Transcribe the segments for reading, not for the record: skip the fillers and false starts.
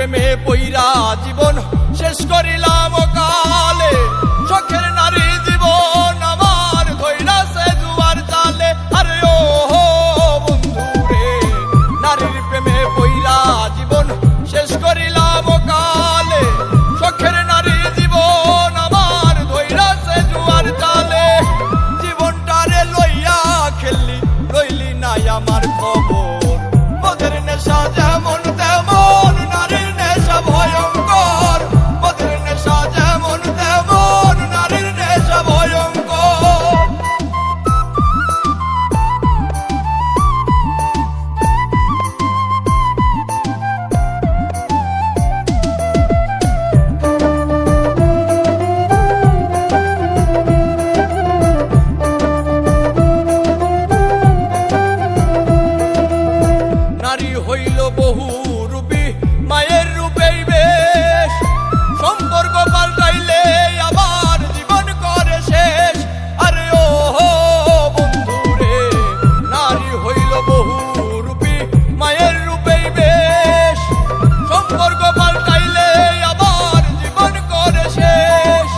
প্রেমে পইরা জীবন শেষ করিলাম কালে, শখের নারী জীবন আমার ধইরাছে জুয়ার জালে। আরে ও বন্ধু রে, নারীর প্রেমে পইরা জীবন শেষ করিলাম কালে, শখের নারী জীবন আমার ধইরাছে জুয়ার জালে। জীবনটারে লইয়া খেললি, লইলি নাই আমার খবর, মদের নেশা যেমন তেমন নারীর নেশা ভয়ঙ্কর, মদের নেশা যেমন তেমন নারীর নেশা ভয়ঙ্কর। নারী হইল বহু রূপী, মায়ের রূপেই বেশ, সম্পর্ক পাল্টাইলে আবার জীবন করে শেষ। আরে ও বন্ধু রে, নারী হইল বহু রূপী, মায়ের রূপেই বেশ, সম্পর্ক পাল্টাইলে আবার জীবন করে শেষ।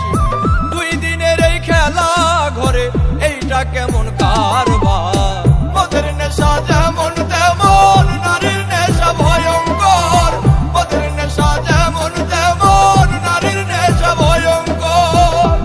দুই দিনের এই খেলা ঘরে এইটা কেমন কারবার, মদের নেশা যেমন তেমন নারীর নেশা ভয়ঙ্কর, মদের নেশা যেমন তেমন নারীর নেশা ভয়ঙ্কর।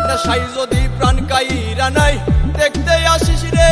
নেশাই যদি প্রাণ কাইরা নাই, দেখতে আসিস রে।